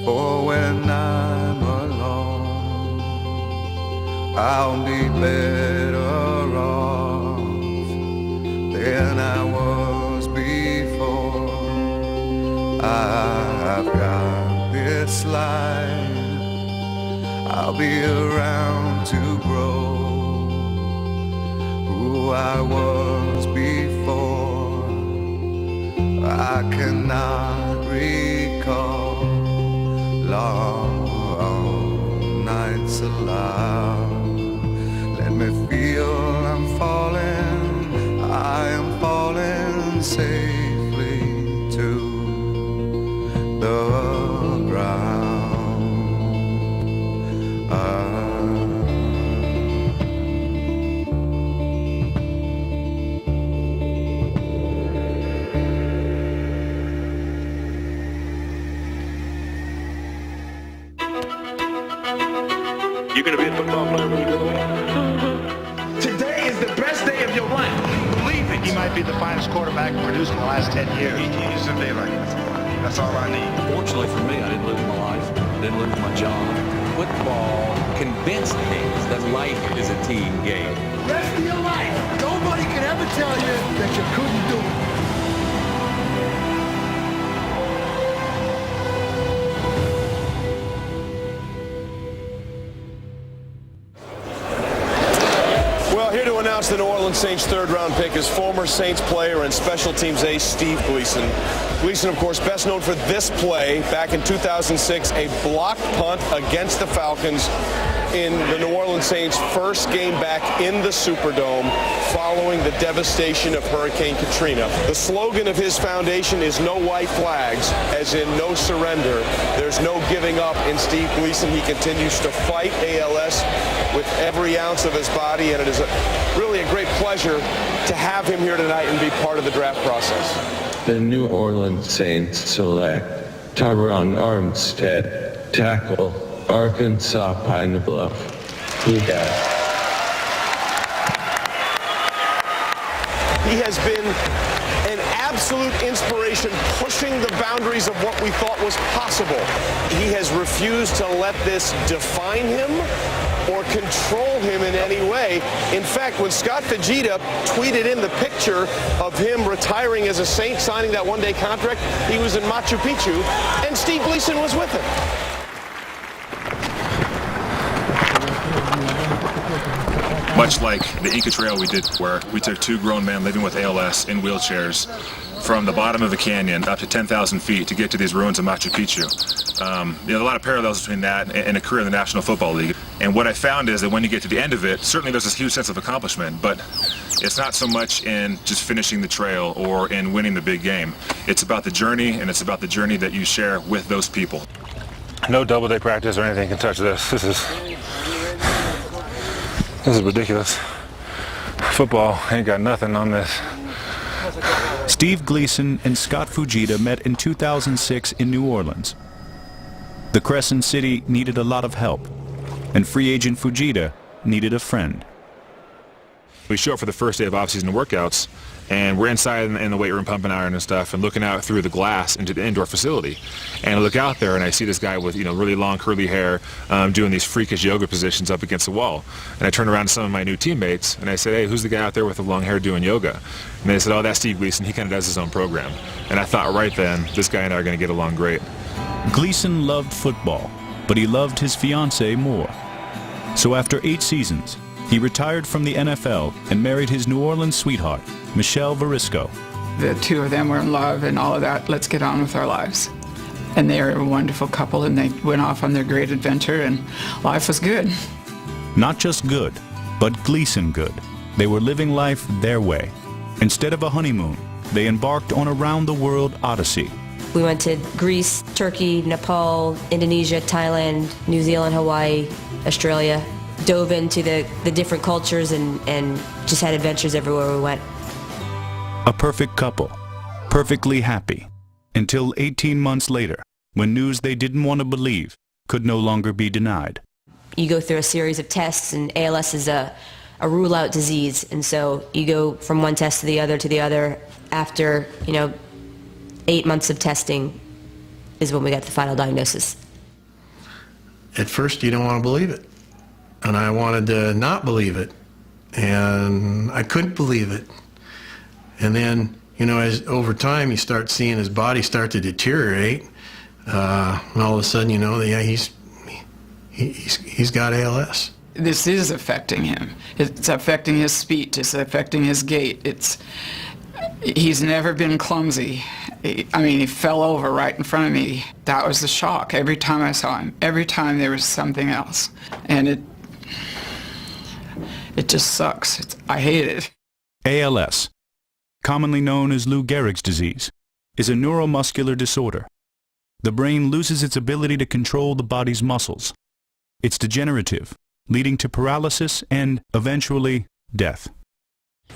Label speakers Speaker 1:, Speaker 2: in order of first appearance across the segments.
Speaker 1: For when I'm alone, I'll be better off than I was before. I've got this life, I'll be around to grow who I was before. I cannot recall long nights aloud. Let me feel I'm falling, I am falling safely to the ground.
Speaker 2: You're going to be a football player when you grow up.
Speaker 3: Today is the best day of your life. Believe it.
Speaker 4: He might be the finest quarterback produced in the last 10 years.
Speaker 3: He's a day like that. That's all I need.
Speaker 5: Fortunately for me, I didn't lose my life. I didn't lose my job. Football convinced me that life is a team game.
Speaker 6: Rest of your life, nobody can ever tell you that you couldn't do it.
Speaker 7: Well, here to announce the New Orleans Saints third-round pick is former Saints player and special teams ace Steve Gleason. Gleason, of course, best known for this play back in 2006, a blocked punt against the Falcons in the New Orleans Saints' first game back in the Superdome following the devastation of Hurricane Katrina. The slogan of his foundation is no white flags, as in no surrender. There's no giving up in Steve Gleason. He continues to fight ALS with every ounce of his body, and it is really a great pleasure to have him here tonight and be part of the draft process.
Speaker 8: The New Orleans Saints select Tyron Armstead, tackle, Arkansas Pine Bluff. He
Speaker 7: has been an absolute inspiration, pushing the boundaries of what we thought was possible. He has refused to let this define him or control him in any way. In fact, when Scott Fujita tweeted in the picture of him retiring as a Saint, signing that one-day contract, he was in Machu Picchu, and Steve Gleason was with him.
Speaker 9: Much like the Inca Trail we did, where we took two grown men living with ALS in wheelchairs from the bottom of the canyon up to 10,000 feet to get to these ruins of Machu Picchu. A lot of parallels between that and a career in the National Football League. And what I found is that when you get to the end of it, certainly there's this huge sense of accomplishment, but it's not so much in just finishing the trail or in winning the big game. It's about the journey, and it's about the journey that you share with those people.
Speaker 2: No double-day practice or anything can touch this. This is ridiculous. Football ain't got nothing on this.
Speaker 10: Steve Gleason and Scott Fujita met in 2006 in New Orleans. The Crescent City needed a lot of help, and free agent Fujita needed a friend.
Speaker 9: We show up for the first day of off-season workouts, and we're inside in the weight room pumping iron and stuff and looking out through the glass into the indoor facility. And I look out there and I see this guy with, really long curly hair doing these freakish yoga positions up against the wall. And I turned around to some of my new teammates and I said, hey, who's the guy out there with the long hair doing yoga? And they said, oh, that's Steve Gleason. He kind of does his own program. And I thought right then, this guy and I are going to get along great.
Speaker 10: Gleason loved football, but he loved his fiancée more. So after 8 seasons, he retired from the NFL and married his New Orleans sweetheart, Michelle Varisco.
Speaker 11: The two of them were in love and all of that. Let's get on with our lives. And they are a wonderful couple, and they went off on their great adventure, and life was good.
Speaker 10: Not just good, but Gleason good. They were living life their way. Instead of a honeymoon, they embarked on a round-the-world odyssey.
Speaker 12: We went to Greece, Turkey, Nepal, Indonesia, Thailand, New Zealand, Hawaii, Australia. Dove into the different cultures and just had adventures everywhere we went.
Speaker 10: A perfect couple, perfectly happy, until 18 months later, when news they didn't want to believe could no longer be denied.
Speaker 12: You go through a series of tests, and ALS is a rule-out disease, and so you go from one test to the other. After 8 months of testing is when we got the final diagnosis.
Speaker 13: at first you don't want to believe it. And I wanted to not believe it. And I couldn't believe it. And then, you know, as over time you start seeing his body start to deteriorate, and all of a sudden, you know, yeah, he's got ALS.
Speaker 11: This is affecting him. It's affecting his speech. It's affecting his gait. He's never been clumsy. I mean, he fell over right in front of me. That was the shock every time I saw him. Every time there was something else. And it just sucks. I hate it.
Speaker 10: ALS, commonly known as Lou Gehrig's disease, is a neuromuscular disorder. The brain loses its ability to control the body's muscles. It's degenerative, leading to paralysis and, eventually, death.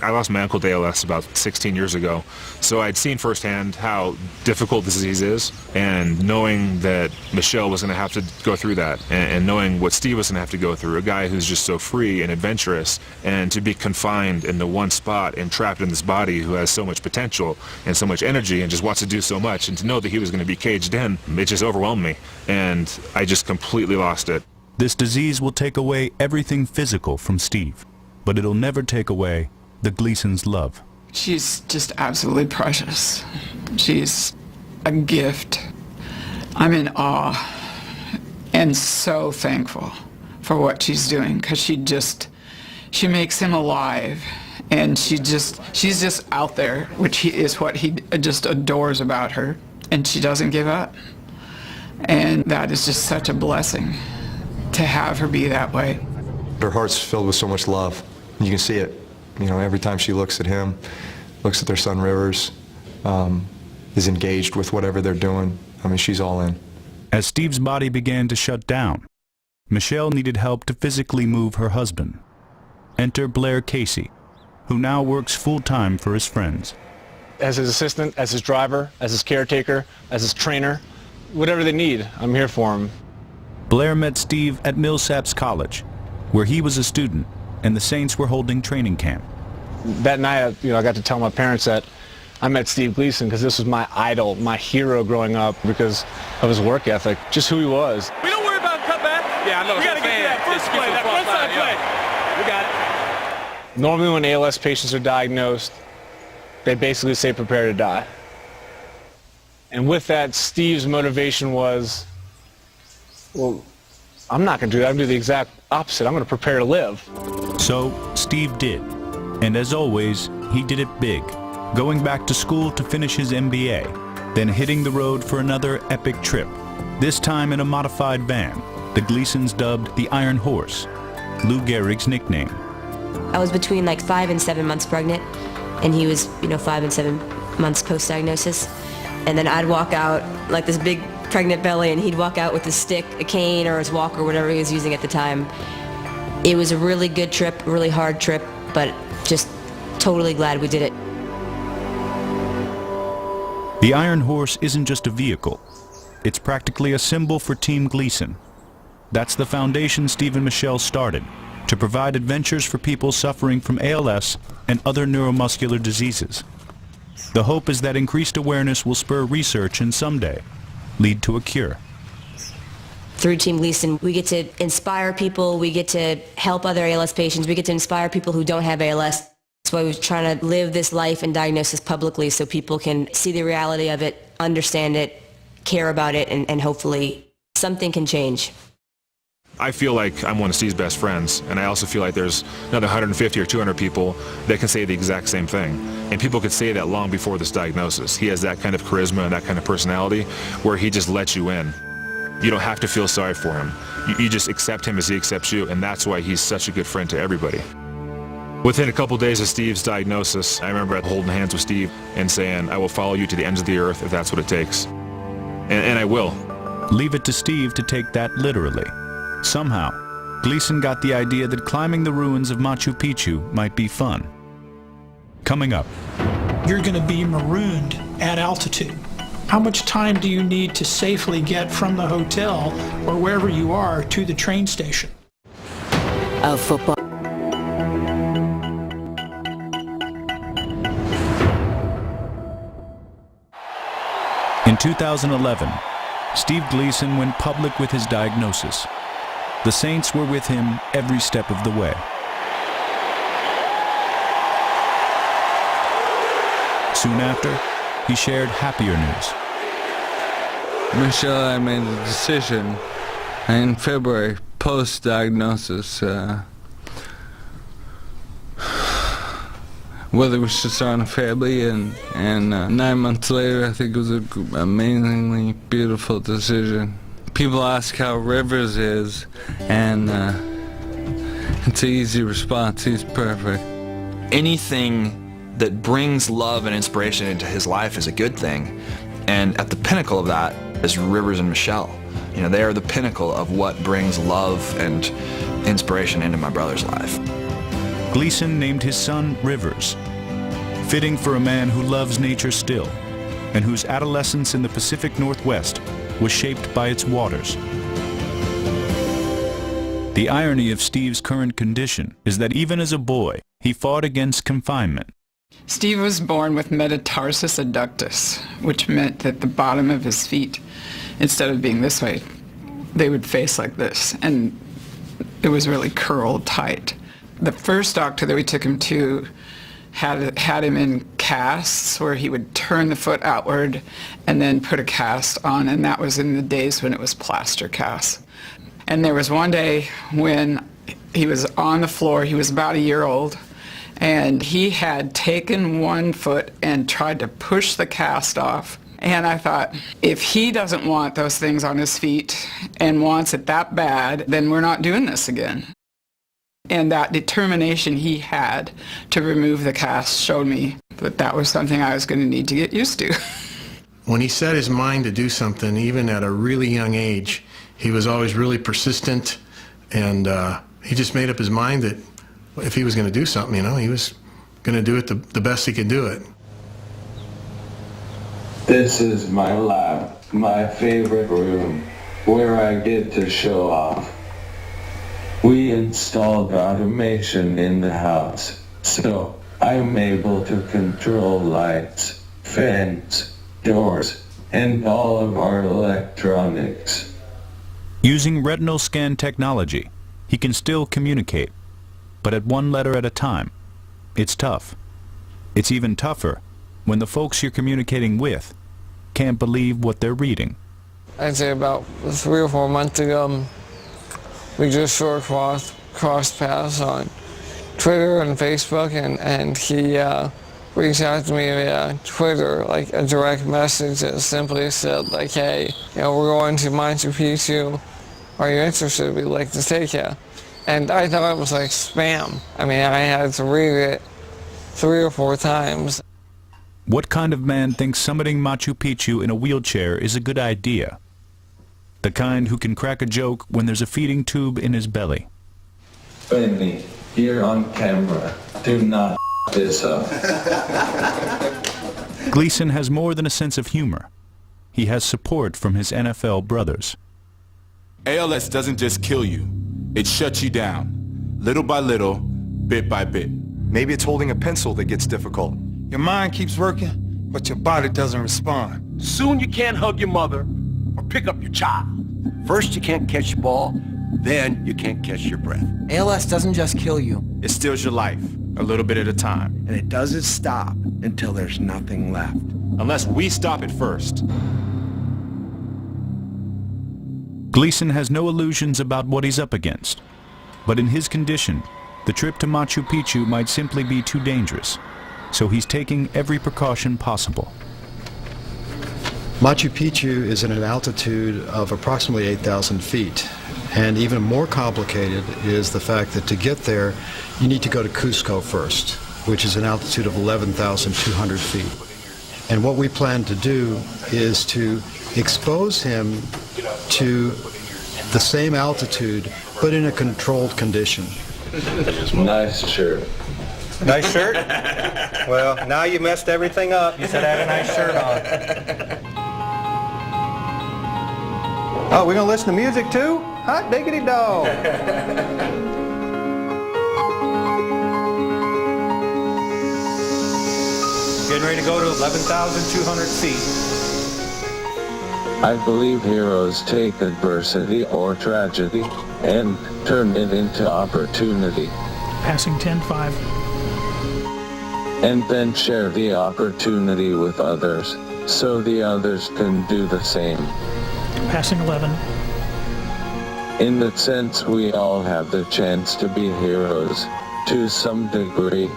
Speaker 9: I lost my uncle to ALS about 16 years ago, so I'd seen firsthand how difficult this disease is, and knowing that Michelle was going to have to go through that, and knowing what Steve was going to have to go through, a guy who's just so free and adventurous, and to be confined into one spot and trapped in this body who has so much potential and so much energy and just wants to do so much, and to know that he was going to be caged in, it just overwhelmed me, and I just completely lost it.
Speaker 10: This disease will take away everything physical from Steve, but it'll never take away the Gleason's love.
Speaker 11: She's just absolutely precious. She's a gift. I'm in awe and so thankful for what she's doing, because she makes him alive, and she's just out there, which is what he just adores about her, and she doesn't give up. And that is just such a blessing to have her be that way.
Speaker 14: Her heart's filled with so much love. You can see it. You know, every time she looks at him, looks at their son Rivers, is engaged with whatever they're doing. I mean, she's all in.
Speaker 10: As Steve's body began to shut down, Michelle needed help to physically move her husband. Enter Blair Casey, who now works full-time for his friends.
Speaker 15: As his assistant, as his driver, as his caretaker, as his trainer, whatever they need, I'm here for them.
Speaker 10: Blair met Steve at Millsaps College, where he was a student, and the Saints were holding training camp.
Speaker 15: That night, I got to tell my parents that I met Steve Gleason because this was my idol, my hero growing up because of his work ethic, just who he was.
Speaker 16: We don't worry about cutback. Yeah, I know. We got to get to that first play, that front side play. We got it.
Speaker 15: Normally when ALS patients are diagnosed, they basically say prepare to die. And with that, Steve's motivation was, well, I'm not going to do that. I'm going to do the exact opposite. I'm going to prepare to live.
Speaker 10: So Steve did. And as always, he did it big, going back to school to finish his MBA, then hitting the road for another epic trip, this time in a modified van, the Gleasons dubbed the Iron Horse, Lou Gehrig's nickname.
Speaker 12: I was between like 5 and 7 months pregnant, and he was, 5 and 7 months post-diagnosis. And then I'd walk out like this big pregnant belly, and he'd walk out with his stick, a cane, or his walker, whatever he was using at the time. It was a really good trip, a really hard trip, but just totally glad we did it.
Speaker 10: The Iron Horse isn't just a vehicle. It's practically a symbol for Team Gleason. That's the foundation Steve and Michelle started, to provide adventures for people suffering from ALS and other neuromuscular diseases. The hope is that increased awareness will spur research and someday lead to a cure.
Speaker 12: Through Team Gleason, we get to inspire people, we get to help other ALS patients, we get to inspire people who don't have ALS. That's why we're trying to live this life and diagnosis publicly so people can see the reality of it, understand it, care about it, and hopefully something can change.
Speaker 9: I feel like I'm one of Steve's best friends, and I also feel like there's another 150 or 200 people that can say the exact same thing. And people could say that long before this diagnosis. He has that kind of charisma and that kind of personality where he just lets you in. You don't have to feel sorry for him. You just accept him as he accepts you, and that's why he's such a good friend to everybody. Within a couple days of Steve's diagnosis, I remember holding hands with Steve and saying, I will follow you to the ends of the earth if that's what it takes. And I will.
Speaker 10: Leave it to Steve to take that literally. Somehow, Gleason got the idea that climbing the ruins of Machu Picchu might be fun. Coming up.
Speaker 17: You're going to be marooned at altitude. How much time do you need to safely get from the hotel or wherever you are to the train station?
Speaker 18: Of football.
Speaker 10: In 2011, Steve Gleason went public with his diagnosis. The Saints were with him every step of the way. Soon after, he shared happier news.
Speaker 19: Michelle, I made a decision in February, post-diagnosis, whether we should start a family, and 9 months later, I think it was an amazingly beautiful decision. People ask how Rivers is, and it's an easy response. He's perfect.
Speaker 20: Anything that brings love and inspiration into his life is a good thing, and at the pinnacle of that is Rivers and Michelle. You know, they are the pinnacle of what brings love and inspiration into my brother's life.
Speaker 10: Gleason named his son Rivers, fitting for a man who loves nature still, and whose adolescence in the Pacific Northwest was shaped by its waters. The irony of Steve's current condition is that even as a boy, he fought against confinement.
Speaker 11: Steve was born with metatarsus adductus, which meant that the bottom of his feet, instead of being this way, they would face like this, and it was really curled tight. The first doctor that we took him to had him in casts where he would turn the foot outward and then put a cast on, and that was in the days when it was plaster casts. And there was one day when he was on the floor, he was about a year old, and he had taken one foot and tried to push the cast off. And I thought, if he doesn't want those things on his feet and wants it that bad, then we're not doing this again. And that determination he had to remove the cast showed me that that was something I was going to need to get used to.
Speaker 13: When he set his mind to do something, even at a really young age, he was always really persistent, and he just made up his mind that if he was going to do something, you know, he was going to do it the best he could do it.
Speaker 8: This is my lab, my favorite room, where I get to show off. We installed automation in the house, so I'm able to control lights, fans, doors, and all of our electronics.
Speaker 10: Using retinal scan technology, he can still communicate, but at one letter at a time. It's tough. It's even tougher when the folks you're communicating with can't believe what they're reading.
Speaker 19: I'd say about 3 or 4 months ago, we just sort of crossed paths on Twitter and Facebook, and he reached out to me via Twitter, like a direct message that simply said, like, hey, you know, we're going to Machu Picchu. Are you interested? We'd like to take you. And I thought it was like spam. I mean, I had to read it 3 or 4 times.
Speaker 10: What kind of man thinks summiting Machu Picchu in a wheelchair is a good idea? The kind who can crack a joke when there's a feeding tube in his belly.
Speaker 8: Benny, you're on camera. Do not this up.
Speaker 10: Gleason has more than a sense of humor. He has support from his NFL brothers.
Speaker 21: ALS doesn't just kill you. It shuts you down, little by little, bit by bit.
Speaker 14: Maybe it's holding a pencil that gets difficult.
Speaker 6: Your mind keeps working, but your body doesn't respond.
Speaker 3: Soon you can't hug your mother or pick up your child.
Speaker 22: First you can't catch the ball, then you can't catch your breath.
Speaker 23: ALS doesn't just kill you.
Speaker 21: It steals your life, a little bit at a time.
Speaker 22: And it doesn't stop until there's nothing left.
Speaker 21: Unless we stop it first.
Speaker 10: Gleason has no illusions about what he's up against. But in his condition, the trip to Machu Picchu might simply be too dangerous. So he's taking every precaution possible.
Speaker 24: Machu Picchu is at an altitude of approximately 8,000 feet. And even more complicated is the fact that to get there, you need to go to Cusco first, which is an altitude of 11,200 feet. And what we plan to do is to expose him to the same altitude, but in a controlled condition.
Speaker 8: Nice shirt.
Speaker 25: Nice shirt? Well, now you messed everything up. You said I had a nice shirt on. Oh, we're going to listen to music too? Hot diggity dog. Getting ready to go to 11,200 feet.
Speaker 8: I believe heroes take adversity or tragedy and turn it into opportunity.
Speaker 17: Passing 10-5.
Speaker 8: And then share the opportunity with others, so the others can do the same.
Speaker 17: Passing 11.
Speaker 8: In that sense, we all have the chance to be heroes, to some degree.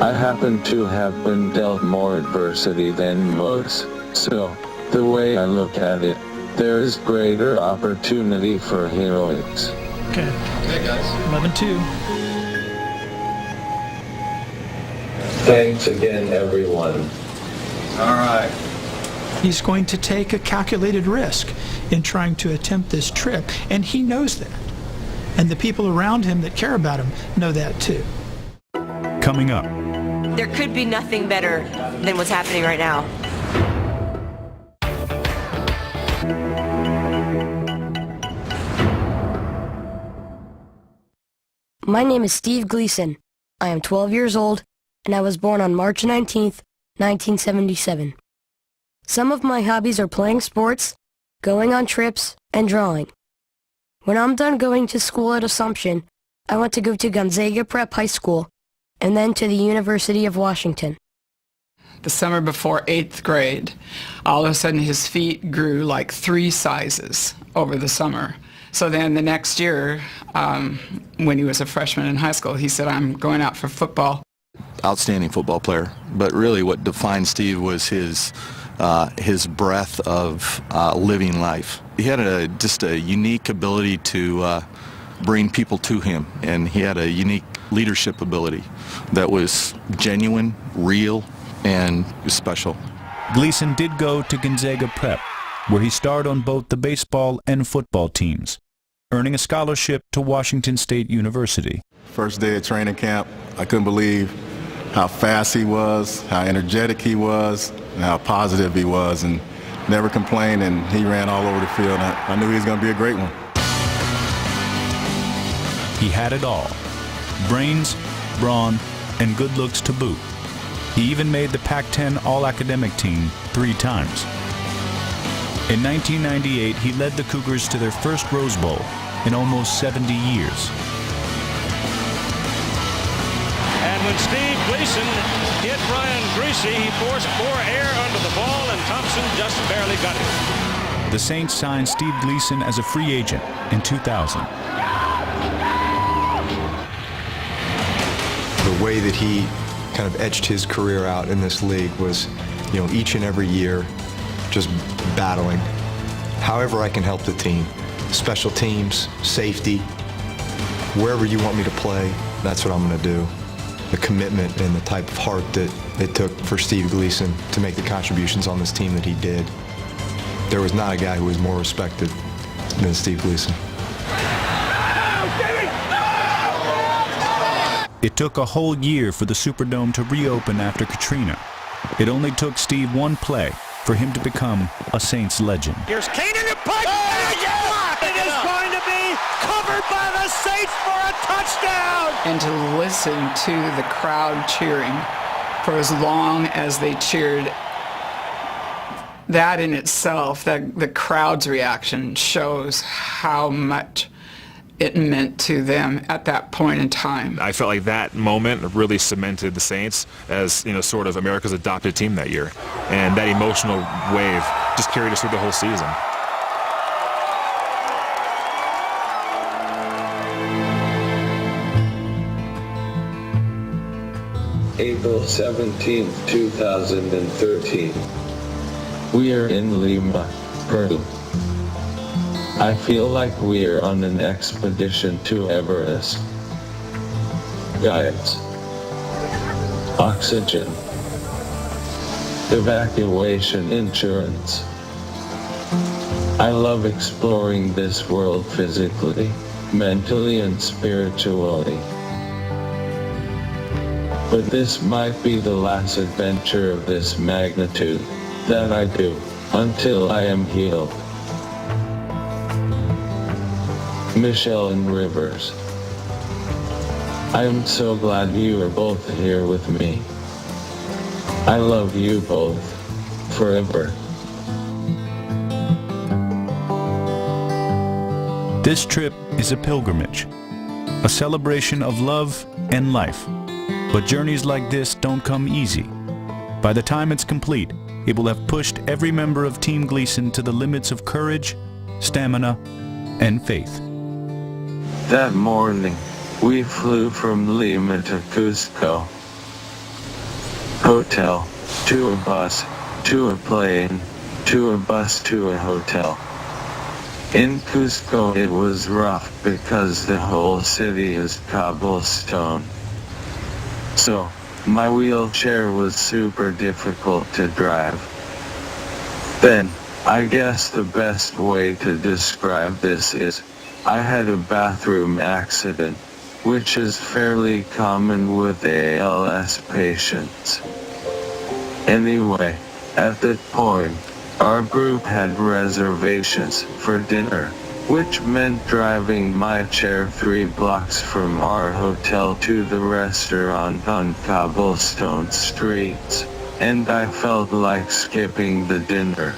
Speaker 8: I happen to have been dealt more adversity than most, so, the way I look at it, there is greater opportunity for heroics.
Speaker 17: Okay.
Speaker 25: Okay, guys.
Speaker 17: 11-2.
Speaker 8: Thanks again, everyone.
Speaker 25: All right.
Speaker 17: He's going to take a calculated risk in trying to attempt this trip, and he knows that. And the people around him that care about him know that too.
Speaker 10: Coming up.
Speaker 12: There could be nothing better than what's happening right now.
Speaker 1: My name is Steve Gleason. I am 12 years old, and I was born on March 19th, 1977. Some of my hobbies are playing sports, going on trips, and drawing. When I'm done going to school at Assumption, I want to go to Gonzaga Prep High School, and then to the University of Washington.
Speaker 11: The summer before 8th grade, all of a sudden his feet grew like 3 sizes over the summer. So then the next year, when he was a freshman in high school, he said, I'm going out for football.
Speaker 2: Outstanding football player, but really what defined Steve was his breadth of living life. He had just a unique ability to bring people to him, and he had a unique leadership ability that was genuine, real, and special.
Speaker 10: Gleason did go to Gonzaga Prep, where he starred on both the baseball and football teams, earning a scholarship to Washington State University.
Speaker 4: First day of training camp, I couldn't believe how fast he was, how energetic he was, and how positive he was, and never complained, and he ran all over the field. I knew he was going to be a great one.
Speaker 10: He had it all: brains, brawn, and good looks to boot. He even made the Pac-10 All-Academic team 3 times. In 1998, he led the Cougars to their first Rose Bowl in almost 70 years.
Speaker 5: And when Steve Gleason hit Brian Greasy, he forced more air under the ball, and Thompson just barely got it.
Speaker 10: The Saints signed Steve Gleason as a free agent in 2000.
Speaker 14: The way that he kind of etched his career out in this league was, each and every year just battling. However I can help the team. Special teams, safety, wherever you want me to play, that's what I'm going to do. The commitment and the type of heart that it took for Steve Gleason to make the contributions on this team that he did. There was not a guy who was more respected than Steve Gleason.
Speaker 10: It took a whole year for the Superdome to reopen after Katrina. It only took Steve one play for him to become a Saints legend.
Speaker 5: Here's Kane in the pipe. It is going to be covered by the Saints for a touchdown.
Speaker 11: And to listen to the crowd cheering for as long as they cheered, that in itself, the crowd's reaction shows how much it meant to them at that point in time.
Speaker 9: I felt like that moment really cemented the Saints as, sort of America's adopted team that year. And that emotional wave just carried us through the whole season.
Speaker 8: April 17, 2013. We are in Lima, Peru. I feel like we're on an expedition to Everest. Guides. Oxygen. Evacuation insurance. I love exploring this world physically, mentally, and spiritually. But this might be the last adventure of this magnitude that I do, until I am healed. Michelle and Rivers. I am so glad you are both here with me. I love you both, forever.
Speaker 10: This trip is a pilgrimage, a celebration of love and life. But journeys like this don't come easy. By the time it's complete, it will have pushed every member of Team Gleason to the limits of courage, stamina, and faith.
Speaker 8: That morning, we flew from Lima to Cusco. Hotel, to a bus, to a plane, to a bus to a hotel. In Cusco it was rough because the whole city is cobblestone. So, my wheelchair was super difficult to drive. Then, I guess the best way to describe this is, I had a bathroom accident, which is fairly common with ALS patients. Anyway, at that point, our group had reservations for dinner, which meant driving my chair 3 blocks from our hotel to the restaurant on cobblestone streets, and I felt like skipping the dinner.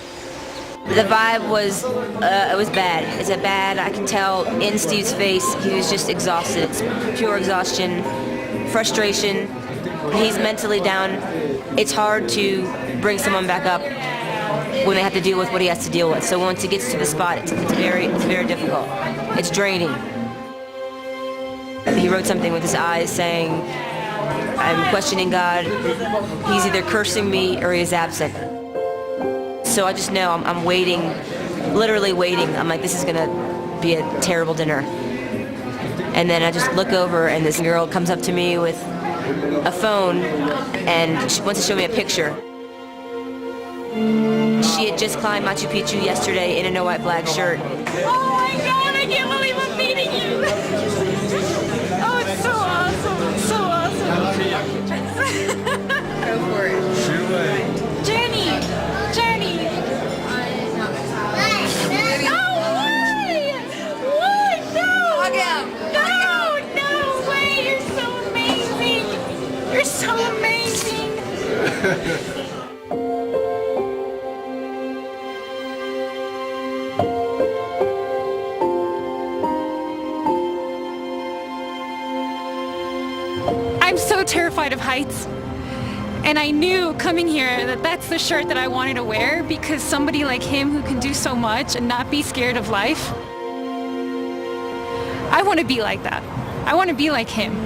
Speaker 12: The vibe was, it was bad. It's a bad, I can tell in Steve's face, he was just exhausted. It's pure exhaustion, frustration. He's mentally down. It's hard to bring someone back up when they have to deal with what he has to deal with. So once he gets to the spot, it's very difficult. It's draining. He wrote something with his eyes saying, I'm questioning God. He's either cursing me or he's absent. So I just know I'm waiting, literally waiting. I'm like, this is gonna be a terrible dinner. And then I just look over and this girl comes up to me with a phone and she wants to show me a picture. She had just climbed Machu Picchu yesterday in a no white flag shirt.
Speaker 7: Oh my God, I can't believe I'm meeting you. Oh, it's so awesome. It's so awesome. Go for it. Journey. You're so amazing! I'm so terrified of heights. And I knew coming here that that's the shirt that I wanted to wear because somebody like him who can do so much and not be scared of life, I want to be like that. I want to be like him.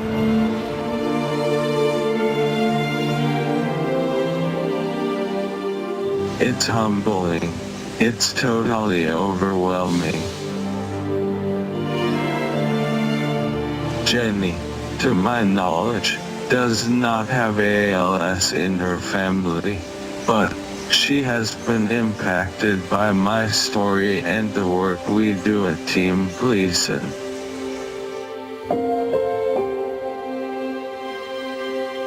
Speaker 8: It's humbling. It's totally overwhelming. Jenny, to my knowledge, does not have ALS in her family, but she has been impacted by my story and the work we do at Team Gleason.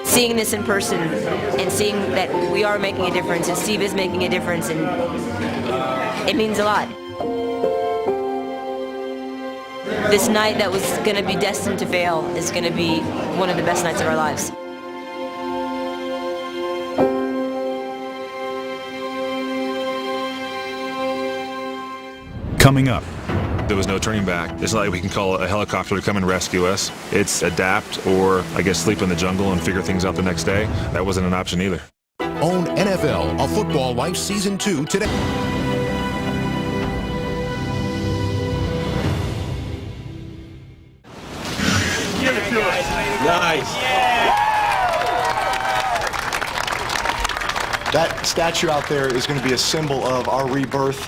Speaker 12: Seeing this in person and seeing that we are making a difference and Steve is making a difference, and it means a lot. This night that was going to be destined to fail is going to be one of the best nights of our lives.
Speaker 10: Coming up.
Speaker 9: There was no turning back. It's not like we can call a helicopter to come and rescue us. It's adapt or, I guess, sleep in the jungle and figure things out the next day. That wasn't an option either.
Speaker 15: Own NFL, A Football Life Season 2 today.
Speaker 3: Give it to us. Nice.
Speaker 14: That statue out there is going to be a symbol of our rebirth,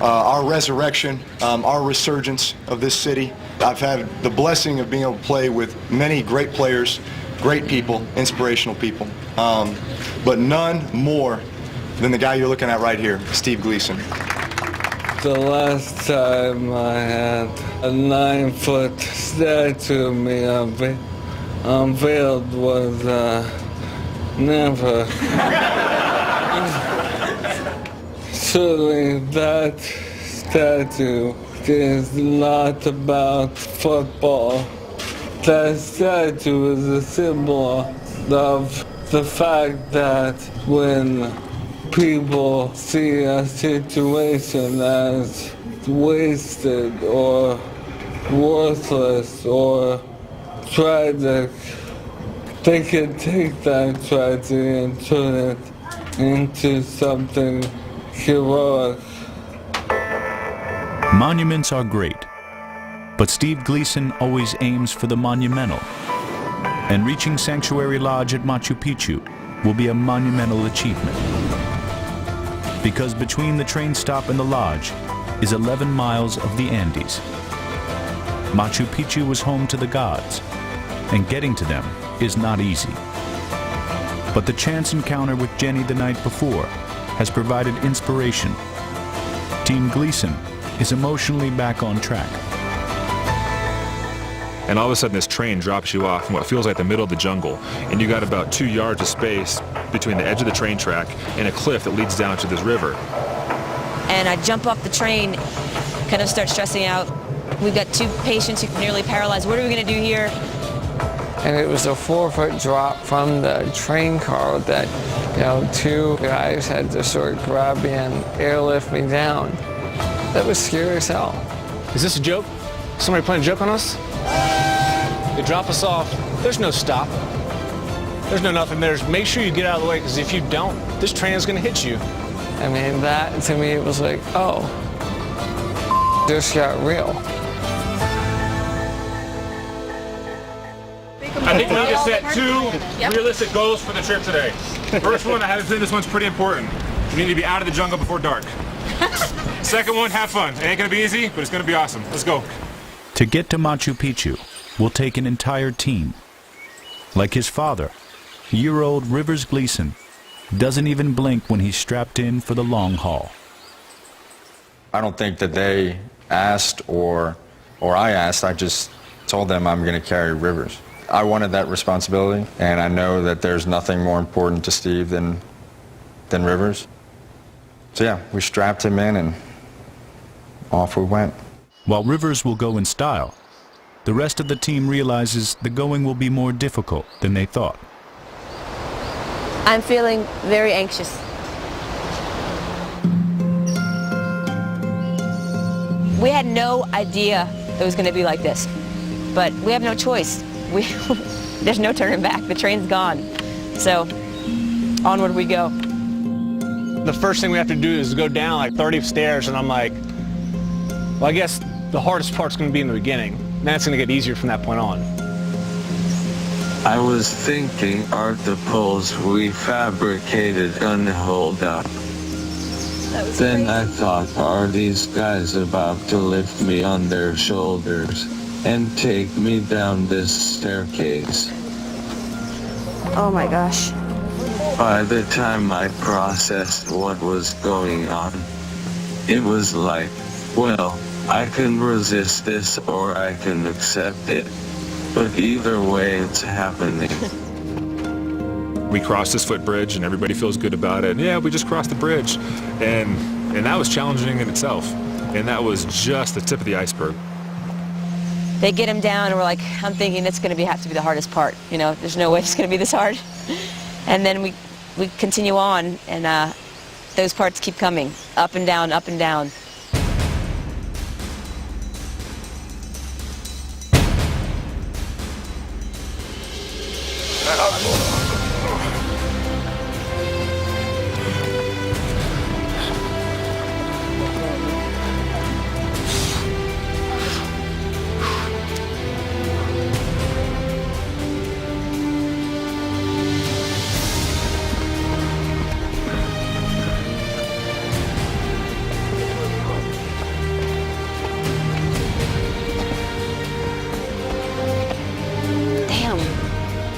Speaker 14: our resurrection, our resurgence of this city. I've had the blessing of being able to play with many great players, great people, inspirational people, but none more than the guy you're looking at right here, Steve Gleason.
Speaker 8: The last time I had a 9-foot statue of me unveiled was never. Certainly that statue is not about football. That statue is a symbol of the fact that when people see a situation as wasted or
Speaker 13: worthless or tragic. They can take that tragedy and turn it into something heroic.
Speaker 10: Monuments are great, but Steve Gleason always aims for the monumental. And reaching Sanctuary Lodge at Machu Picchu will be a monumental achievement. Because between the train stop and the lodge is 11 miles of the Andes. Machu Picchu was home to the gods, and getting to them is not easy. But the chance encounter with Jenny the night before has provided inspiration. Team Gleason is emotionally back on track.
Speaker 9: And all of a sudden this train drops you off in what feels like the middle of the jungle, and you got about 2 yards of space between the edge of the train track and a cliff that leads down to this river.
Speaker 12: And I jump off the train, kind of start stressing out. We've got 2 patients who are nearly paralyzed. What are we going to do here?
Speaker 13: And it was a 4-foot drop from the train car that, 2 guys had to sort of grab me and airlift me down. That was scary as hell.
Speaker 16: Is this a joke? Somebody playing a joke on us? They drop us off. There's no stop. There's no nothing. Make sure you get out of the way, because if you don't, this train is going to hit you.
Speaker 13: I mean, that to me it was like, oh, this got real.
Speaker 9: I think we need to set 2 realistic goals for the trip today. First one, I have a feeling this one's pretty important. We need to be out of the jungle before dark. Second one, have fun. It ain't going to be easy, but it's going to be awesome. Let's go.
Speaker 10: To get to Machu Picchu will take an entire team. Like his father, year-old Rivers Gleason doesn't even blink when he's strapped in for the long haul.
Speaker 18: I don't think that they asked or I asked. I just told them I'm going to carry Rivers. I wanted that responsibility, and I know that there's nothing more important to Steve than Rivers. So yeah, we strapped him in and off we went.
Speaker 10: While Rivers will go in style, the rest of the team realizes the going will be more difficult than they thought.
Speaker 12: I'm feeling very anxious. We had no idea it was going to be like this, but we have no choice. There's no turning back. The train's gone. So onward we go.
Speaker 16: The first thing we have to do is go down like 30 stairs, and I'm like, well, I guess the hardest part's going to be in the beginning. Then it's going to get easier from that point on.
Speaker 8: I was thinking, are the poles we fabricated gonna hold up? Then I thought, are these guys about to lift me on their shoulders and take me down this staircase?
Speaker 12: Oh my gosh.
Speaker 8: By the time I processed what was going on, it was like, well, I can resist this or I can accept it. But either way, it's happening.
Speaker 9: We crossed this footbridge and everybody feels good about it. And yeah, we just crossed the bridge. And that was challenging in itself. And that was just the tip of the iceberg.
Speaker 12: They get him down and we're like, I'm thinking that's going to have to be the hardest part. There's no way it's going to be this hard. And then we continue on, and those parts keep coming, up and down, up and down.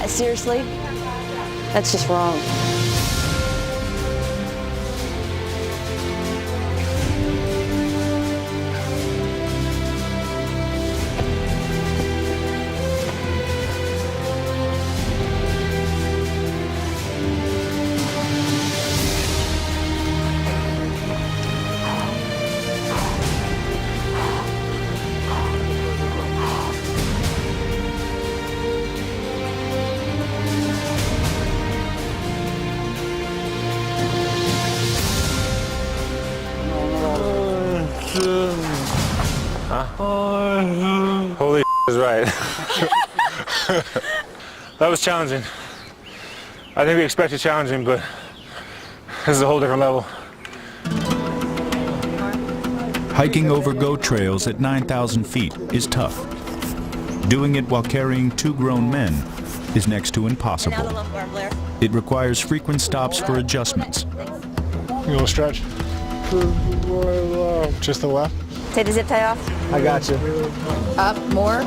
Speaker 12: Seriously? That's just wrong.
Speaker 16: Huh? Holy is right. That was challenging. I think we expected challenging, but this is a whole different level.
Speaker 10: Hiking over goat trails at 9,000 feet is tough. Doing it while carrying 2 grown men is next to impossible. It requires frequent stops for adjustments.
Speaker 16: You want to stretch? Just the left.
Speaker 6: Take the zip tie off.
Speaker 16: I got you.
Speaker 6: Up, more.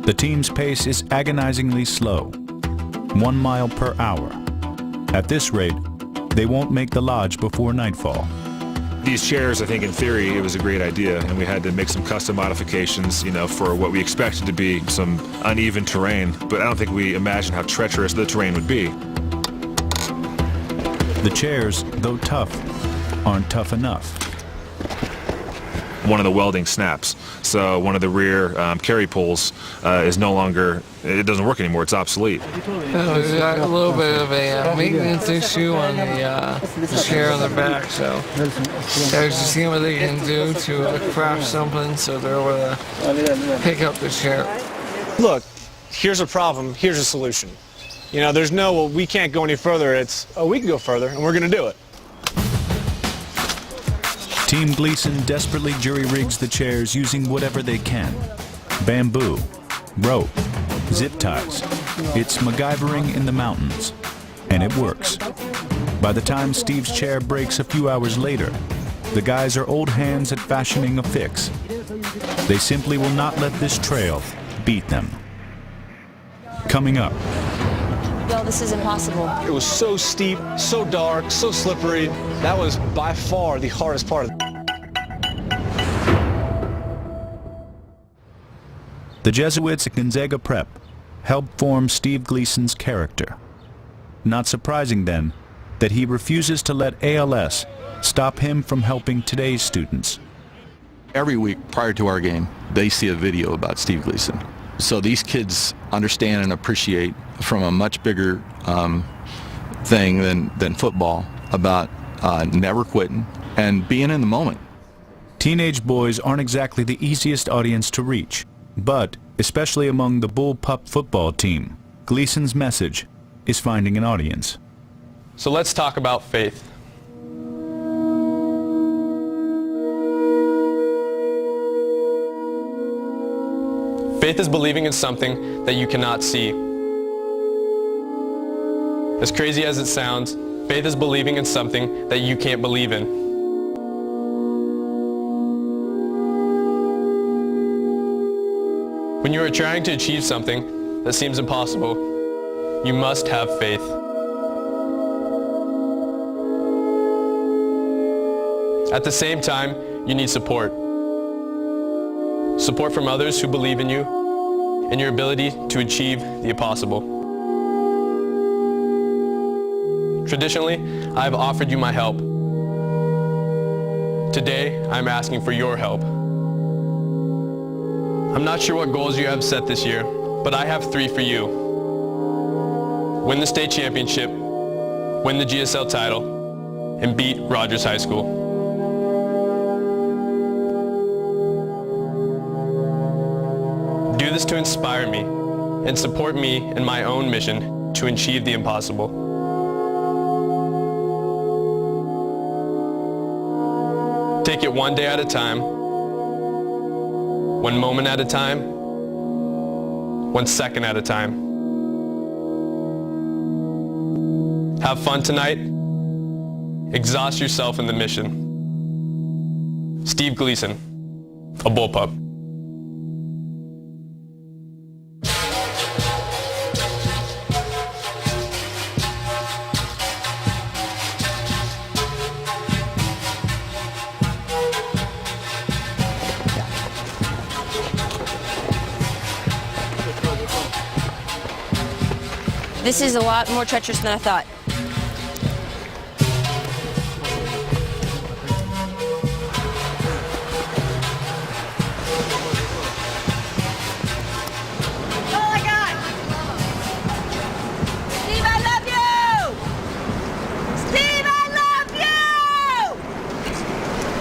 Speaker 10: The team's pace is agonizingly slow, 1 mile per hour. At this rate, they won't make the lodge before nightfall.
Speaker 9: These chairs, I think in theory, it was a great idea, and we had to make some custom modifications, you know, for what we expected to be some uneven terrain, but I don't think we imagined how treacherous the terrain would be.
Speaker 10: The chairs, though tough, aren't tough enough.
Speaker 9: One of the welding snaps, so one of the rear carry poles is no longer, it doesn't work anymore, it's obsolete.
Speaker 13: We've got a little bit of a maintenance issue on the chair on the back, so they're just seeing what they can do to craft something so they're able to pick up the chair.
Speaker 16: Look, here's a problem, here's a solution. You know, there's no, well, we can't go any further. It's, oh, we can go further, and we're going to do it.
Speaker 10: Team Gleason desperately jury-rigs the chairs using whatever they can. Bamboo, rope, zip ties. It's MacGyvering in the mountains. And it works. By the time Steve's chair breaks a few hours later, the guys are old hands at fashioning a fix. They simply will not let this trail beat them. Coming up.
Speaker 6: Bill, this is impossible.
Speaker 16: It was so steep, so dark, so slippery. That was by far the hardest part of it.
Speaker 10: The Jesuits at Gonzaga Prep helped form Steve Gleason's character. Not surprising, then, that he refuses to let ALS stop him from helping today's students.
Speaker 2: Every week prior to our game, they see a video about Steve Gleason. So these kids understand and appreciate from a much bigger thing than football about never quitting and being in the moment.
Speaker 10: Teenage boys aren't exactly the easiest audience to reach, but especially among the Bullpup football team, Gleason's message is finding an audience.
Speaker 19: So let's talk about faith. Faith is believing in something that you cannot see. As crazy as it sounds, faith is believing in something that you can't believe in. When you are trying to achieve something that seems impossible, you must have faith. At the same time, you need support. Support from others who believe in you and your ability to achieve the impossible. Traditionally, I have offered you my help. Today, I'm asking for your help. I'm not sure what goals you have set this year, but I have 3 for you. Win the state championship, win the GSL title, and beat Rogers High School. Do this to inspire me and support me in my own mission to achieve the impossible. Take it one day at a time, one moment at a time, 1 second at a time. Have fun tonight. Exhaust yourself in the mission. Steve Gleason, a Bullpup.
Speaker 6: This is a lot more treacherous than I thought.
Speaker 20: Oh my God! Steve, I love you! Steve, I love you!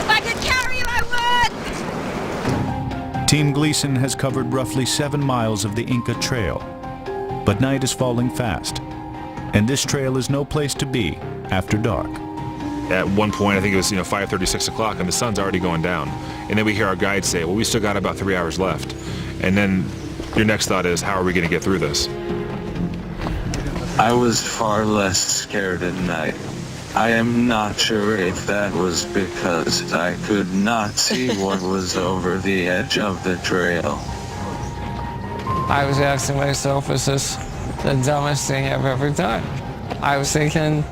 Speaker 20: If I could carry you, I would!
Speaker 10: Team Gleason has covered roughly 7 miles of the Inca Trail, but night is falling fast, and this trail is no place to be after dark.
Speaker 9: At one point, I think it was 5:30, 6 o'clock, and the sun's already going down. And then we hear our guide say, well, we still got about 3 hours left. And then your next thought is, how are we going to get through this?
Speaker 8: I was far less scared at night. I am not sure if that was because I could not see what was over the edge of the trail.
Speaker 13: I was asking myself, is this the dumbest thing I've ever done? I was thinking,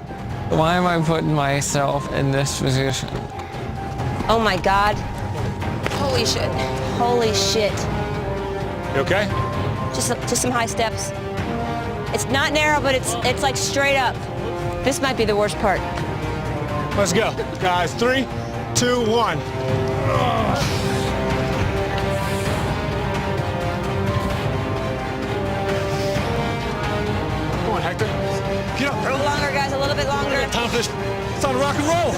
Speaker 13: why am I putting myself in this position?
Speaker 6: Oh my God. Holy shit. Holy shit.
Speaker 9: You okay?
Speaker 6: Just some high steps. It's not narrow, but it's like straight up. This might be the worst part.
Speaker 16: Let's go, guys. 3, 2, 1. Come on, Hector. Get up.
Speaker 6: A little longer, guys. A little bit longer.
Speaker 16: Time for this. It's time to rock and roll.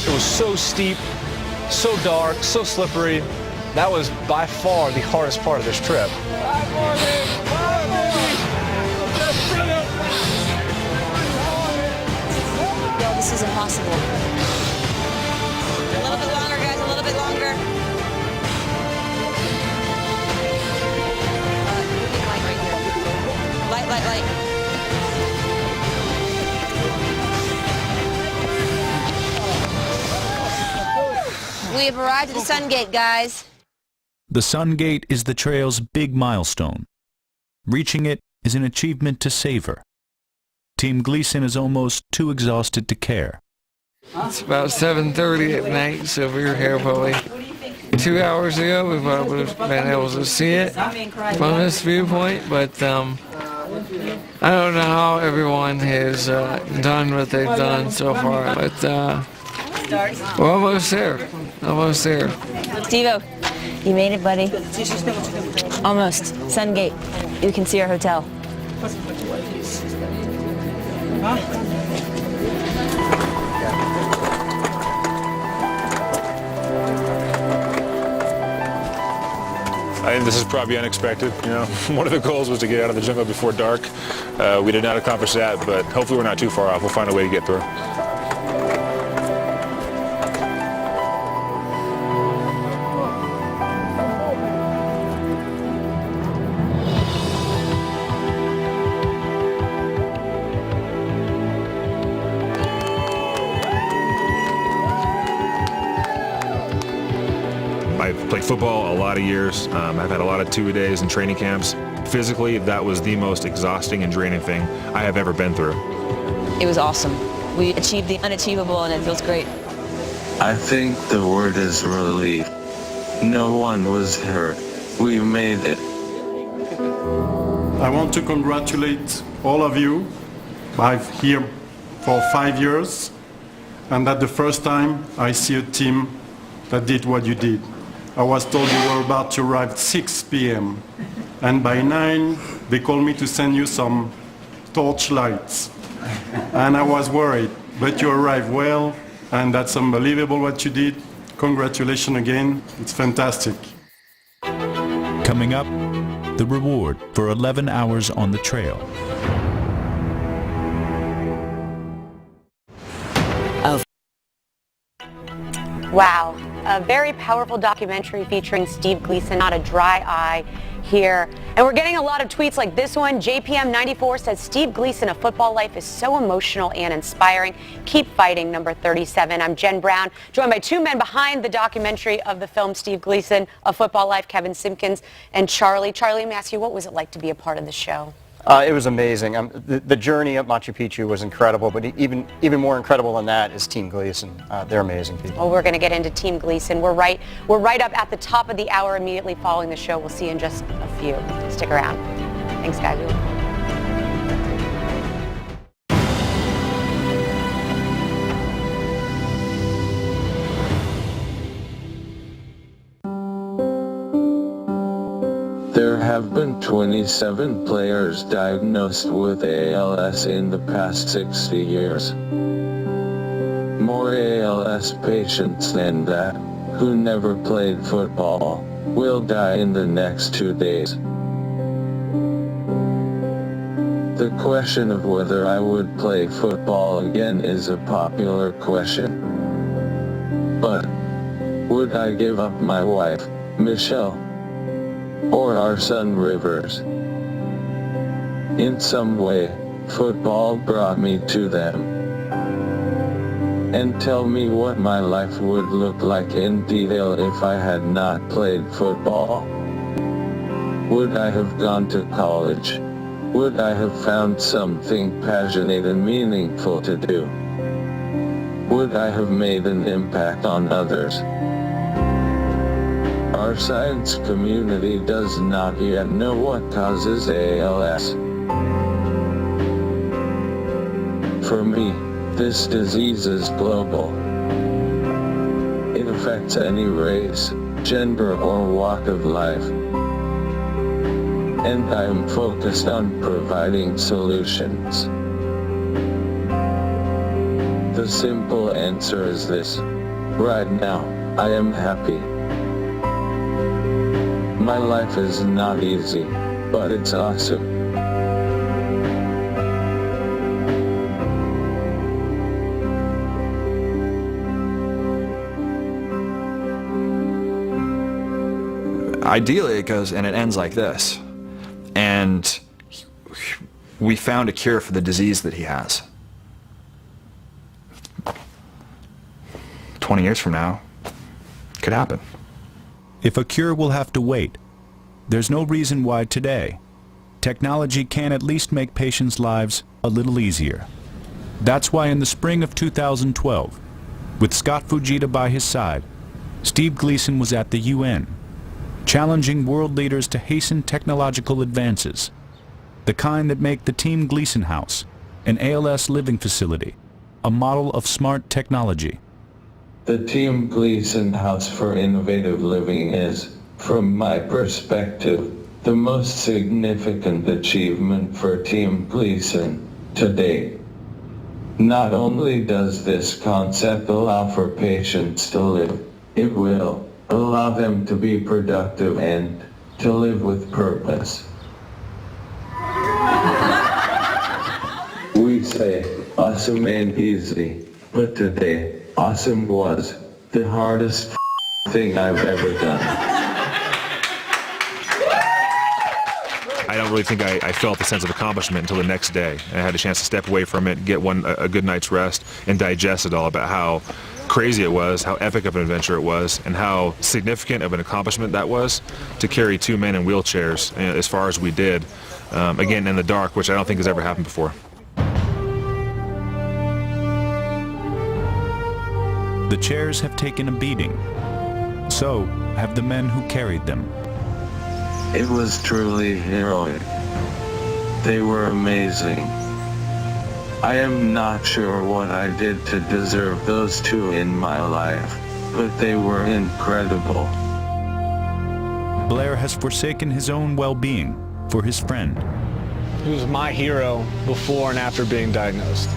Speaker 16: It was so steep, so dark, so slippery. That was by far the hardest part of this trip.
Speaker 6: Yo, this is impossible. A little bit longer, guys. A little bit longer. Moving light right here. Light, light, light. We have arrived at the Sun Gate, guys.
Speaker 10: The Sun Gate is the trail's big milestone. Reaching it is an achievement to savor. Team Gleason is almost too exhausted to care.
Speaker 13: It's about 7:30 at night, so we were here probably 2 hours ago. We probably would have been able to see it from this viewpoint, but I don't know how everyone has done what they've done so far, but we're almost there. Almost there.
Speaker 6: Steve-O, you made it, buddy. Almost. Sun Gate. You can see our hotel.
Speaker 9: I think this is probably unexpected. One of the goals was to get out of the jungle before dark. We did not accomplish that, but hopefully we're not too far off. We'll find a way to get through. I've played football a lot of years. I've had a lot of two-a-days and training camps. Physically, that was the most exhausting and draining thing I have ever been through.
Speaker 6: It was awesome. We achieved the unachievable, and it feels great.
Speaker 8: I think the word is relief. No one was hurt. We made it.
Speaker 21: I want to congratulate all of you. I'm here for 5 years, and that's the first time I see a team that did what you did. I was told you were about to arrive at 6 p.m. and by 9 they called me to send you some torch lights. And I was worried, but you arrived well, and that's unbelievable what you did. Congratulations again, it's fantastic.
Speaker 10: Coming up, the reward for 11 hours on the trail.
Speaker 22: Wow, a very powerful documentary featuring Steve Gleason, not a dry eye here. And we're getting a lot of tweets like this one. JPM94 says, Steve Gleason, A Football Life is so emotional and inspiring. Keep fighting, number 37. I'm Jen Brown, joined by two men behind the documentary of the film Steve Gleason, A Football Life, Kevin Simpkins and Charlie. Charlie, let me ask you, what was it like to be a part of the show?
Speaker 23: It was amazing. The journey up Machu Picchu was incredible, but even more incredible than that is Team Gleason. They're amazing people.
Speaker 22: Well, we're going to get into Team Gleason. We're right up at the top of the hour immediately following the show. We'll see you in just a few. Stick around. Thanks, guys.
Speaker 8: There have been 27 players diagnosed with ALS in the past 60 years. More ALS patients than that, who never played football, will die in the next 2 days. The question of whether I would play football again is a popular question. But would I give up my wife, Michelle, or our son Rivers? In some way, football brought me to them. And tell me what my life would look like in detail if I had not played football. Would I have gone to college? Would I have found something passionate and meaningful to do? Would I have made an impact on others? Our science community does not yet know what causes ALS. For me, this disease is global. It affects any race, gender, or walk of life. And I am focused on providing solutions. The simple answer is this. Right now, I am happy. My life is not easy, but it's awesome.
Speaker 1: Ideally it goes and it ends like this. And we found a cure for the disease that he has. 20 years from now, could happen.
Speaker 10: If a cure will have to wait, there's no reason why today technology can at least make patients' lives a little easier. That's why in the spring of 2012, with Scott Fujita by his side, Steve Gleason was at the UN, challenging world leaders to hasten technological advances, the kind that make the Team Gleason House, an ALS living facility, a model of smart technology.
Speaker 8: The Team Gleason House for Innovative Living is, from my perspective, the most significant achievement for Team Gleason to date. Not only does this concept allow for patients to live, it will allow them to be productive and to live with purpose. We say awesome and easy, but today, awesome was the hardest thing I've ever done.
Speaker 9: I don't really think I felt the sense of accomplishment until the next day. I had a chance to step away from it, get a good night's rest, and digest it all about how crazy it was, how epic of an adventure it was, and how significant of an accomplishment that was to carry 2 men in wheelchairs as far as we did, again in the dark, which I don't think has ever happened before.
Speaker 10: The chairs have taken a beating. So have the men who carried them.
Speaker 8: It was truly heroic. They were amazing. I am not sure what I did to deserve those 2 in my life, but they were incredible.
Speaker 10: Blair has forsaken his own well-being for his friend.
Speaker 16: He was my hero before and after being diagnosed.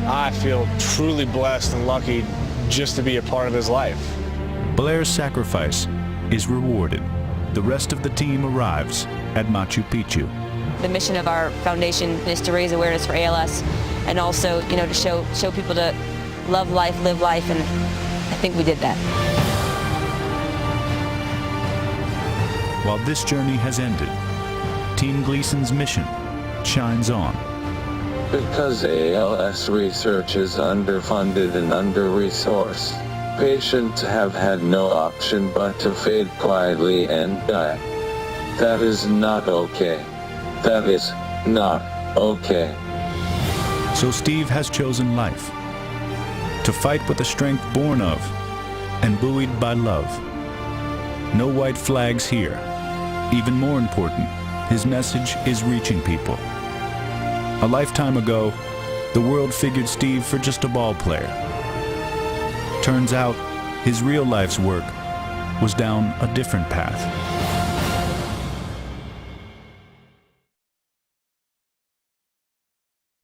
Speaker 16: I feel truly blessed and lucky just to be a part of his life.
Speaker 10: Blair's sacrifice is rewarded. The rest of the team arrives at Machu Picchu.
Speaker 6: The mission of our foundation is to raise awareness for ALS and also, to show people to love life, live life, and I think we did that.
Speaker 10: While this journey has ended, Team Gleason's mission shines on.
Speaker 8: Because ALS research is underfunded and under-resourced, patients have had no option but to fade quietly and die. That is not okay. That is not okay.
Speaker 10: So Steve has chosen life, to fight with a strength born of and buoyed by love. No white flags here. Even more important, his message is reaching people. A lifetime ago, the world figured Steve for just a ball player. Turns out, his real life's work was down a different path.